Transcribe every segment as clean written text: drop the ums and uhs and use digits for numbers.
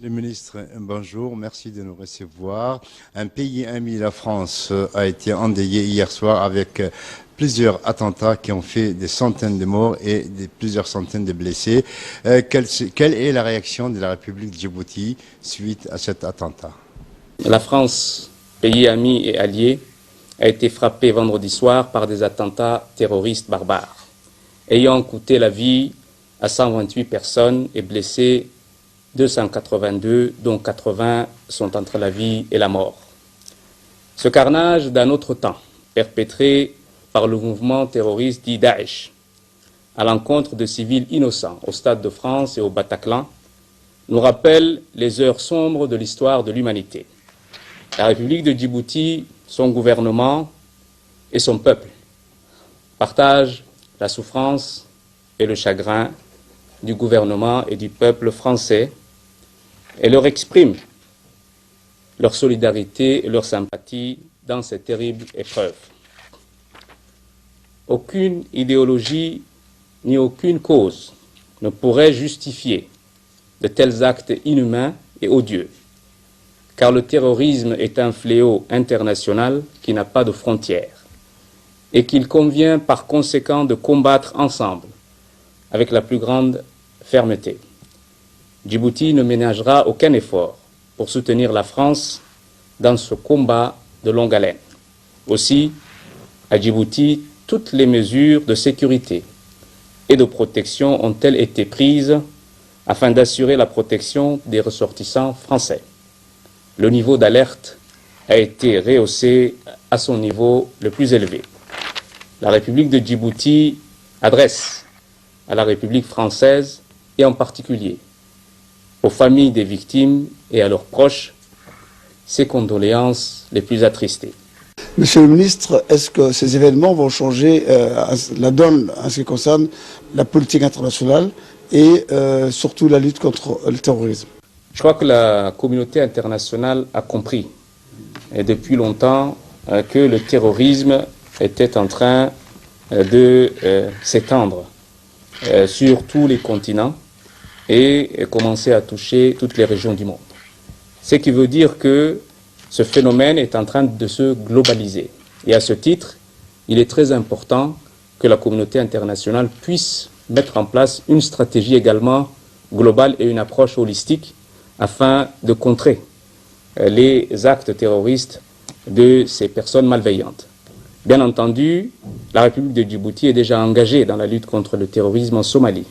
Le ministre, bonjour, merci de nous recevoir. Un pays ami, la France, a été endeuillé hier soir avec plusieurs attentats qui ont fait des centaines de morts et plusieurs centaines de blessés. Quelle est la réaction de la République de Djibouti suite à cet attentat? La France, pays ami et allié, a été frappée vendredi soir par des attentats terroristes barbares, ayant coûté la vie à 128 personnes et blessé 282, dont 80 sont entre la vie et la mort. Ce carnage d'un autre temps, perpétré par le mouvement terroriste dit Daesh, à l'encontre de civils innocents au Stade de France et au Bataclan, nous rappelle les heures sombres de l'histoire de l'humanité. La République de Djibouti, son gouvernement et son peuple partagent la souffrance et le chagrin du gouvernement et du peuple français et leur expriment leur solidarité et leur sympathie dans cette terrible épreuve. Aucune idéologie ni aucune cause ne pourrait justifier de tels actes inhumains et odieux, car le terrorisme est un fléau international qui n'a pas de frontières et qu'il convient par conséquent de combattre ensemble avec la plus grande fermeté. Djibouti ne ménagera aucun effort pour soutenir la France dans ce combat de longue haleine. Aussi, à Djibouti, toutes les mesures de sécurité et de protection ont-elles été prises afin d'assurer la protection des ressortissants français. Le niveau d'alerte a été rehaussé à son niveau le plus élevé. La République de Djibouti adresse à la République française et en particulier aux familles des victimes et à leurs proches ses condoléances les plus attristées. Monsieur le ministre, est-ce que ces événements vont changer la donne en ce qui concerne la politique internationale et surtout la lutte contre le terrorisme? Je crois que la communauté internationale a compris et depuis longtemps que le terrorisme était en train de s'étendre sur tous les continents et commencer à toucher toutes les régions du monde. Ce qui veut dire que ce phénomène est en train de se globaliser. Et à ce titre, il est très important que la communauté internationale puisse mettre en place une stratégie également globale et une approche holistique afin de contrer les actes terroristes de ces personnes malveillantes. Bien entendu, la République de Djibouti est déjà engagée dans la lutte contre le terrorisme en Somalie.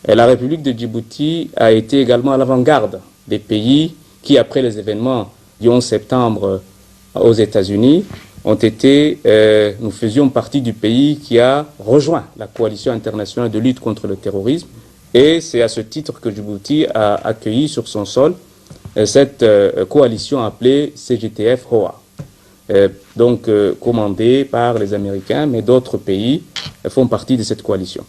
Et la République de Djibouti a été également à l'avant-garde des pays qui, après les événements du 11 septembre aux États-Unis, nous faisions partie du pays qui a rejoint la coalition internationale de lutte contre le terrorisme. Et c'est à ce titre que Djibouti a accueilli sur son sol cette coalition appelée CGTF-HOA, commandée par les Américains, mais d'autres pays font partie de cette coalition.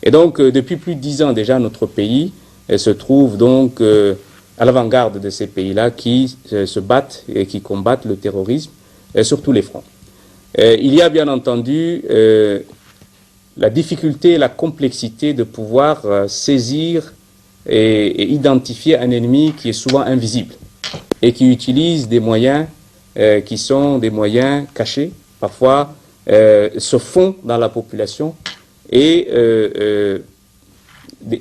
Et donc, depuis plus de 10 ans déjà, notre pays se trouve donc à l'avant-garde de ces pays-là qui se battent et qui combattent le terrorisme sur tous les fronts. Il y a bien entendu la difficulté et la complexité de pouvoir saisir et identifier un ennemi qui est souvent invisible et qui utilise des moyens qui sont des moyens cachés, parfois se fond dans la population et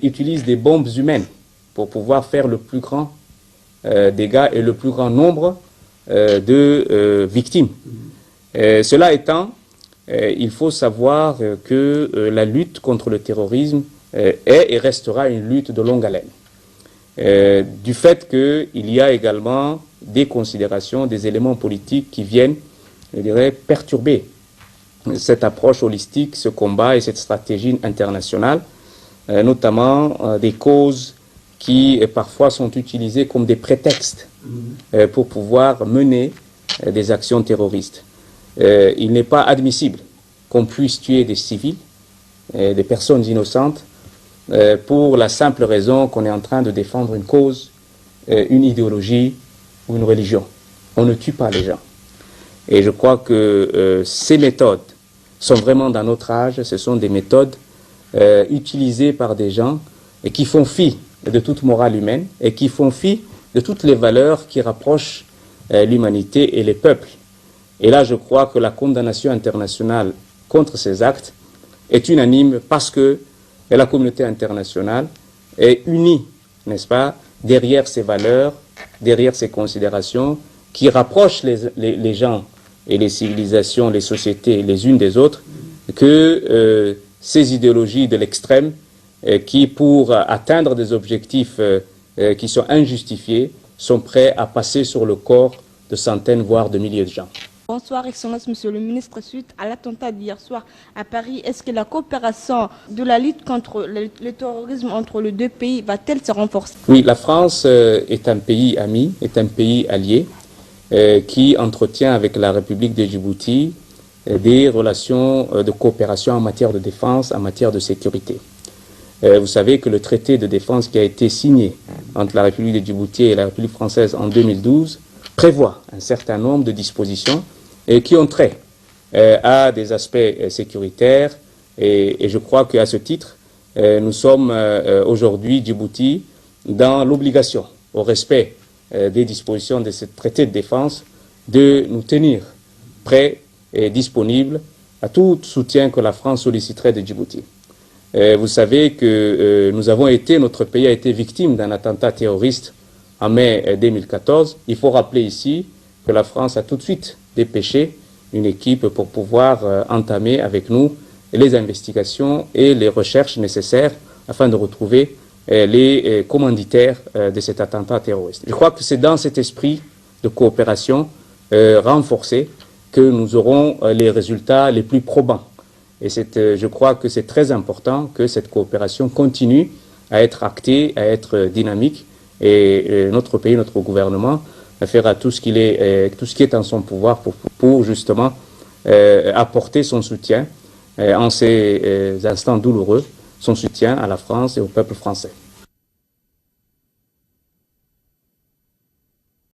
utilise des bombes humaines pour pouvoir faire le plus grand dégât et le plus grand nombre de victimes. Cela étant, il faut savoir que la lutte contre le terrorisme est et restera une lutte de longue haleine. Du fait qu'il y a également des considérations, des éléments politiques qui viennent, je dirais, perturber cette approche holistique, ce combat et cette stratégie internationale, notamment des causes qui parfois sont utilisées comme des prétextes pour pouvoir mener des actions terroristes. Il n'est pas admissible qu'on puisse tuer des civils, des personnes innocentes, pour la simple raison qu'on est en train de défendre une cause, une idéologie ou une religion. On ne tue pas les gens. Et je crois que ces méthodes sont vraiment dans notre âge, ce sont des méthodes utilisées par des gens qui font fi de toute morale humaine et qui font fi de toutes les valeurs qui rapprochent l'humanité et les peuples. Et là, je crois que la condamnation internationale contre ces actes est unanime parce que la communauté internationale est unie, n'est-ce pas, derrière ces valeurs, derrière ces considérations qui rapprochent les gens et les civilisations, les sociétés les unes des autres, que ces idéologies de l'extrême qui, pour atteindre des objectifs qui sont injustifiés, sont prêts à passer sur le corps de centaines, voire de milliers de gens. Bonsoir, Excellence, Monsieur le Ministre. Suite à l'attentat d'hier soir à Paris, est-ce que la coopération de la lutte contre le terrorisme entre les deux pays va-t-elle se renforcer? Oui, la France est un pays ami, est un pays allié qui entretient avec la République de Djibouti des relations de coopération en matière de défense, en matière de sécurité. Vous savez que le traité de défense qui a été signé entre la République de Djibouti et la République française en 2012 prévoit un certain nombre de dispositions qui ont trait à des aspects sécuritaires et je crois qu'à ce titre, nous sommes aujourd'hui, Djibouti, dans l'obligation au respect des dispositions de ce traité de défense de nous tenir prêts et disponibles à tout soutien que la France solliciterait de Djibouti. Vous savez que notre pays a été victime d'un attentat terroriste en mai 2014. Il faut rappeler ici que la France a tout de suite dépêché une équipe pour pouvoir entamer avec nous les investigations et les recherches nécessaires afin de retrouver les commanditaires de cet attentat terroriste. Je crois que c'est dans cet esprit de coopération renforcée que nous aurons les résultats les plus probants. Et je crois que c'est très important que cette coopération continue à être actée, à être dynamique. Et notre pays, notre gouvernement fera tout ce qui est en son pouvoir pour justement apporter son soutien en ces instants douloureux, son soutien à la France et au peuple français.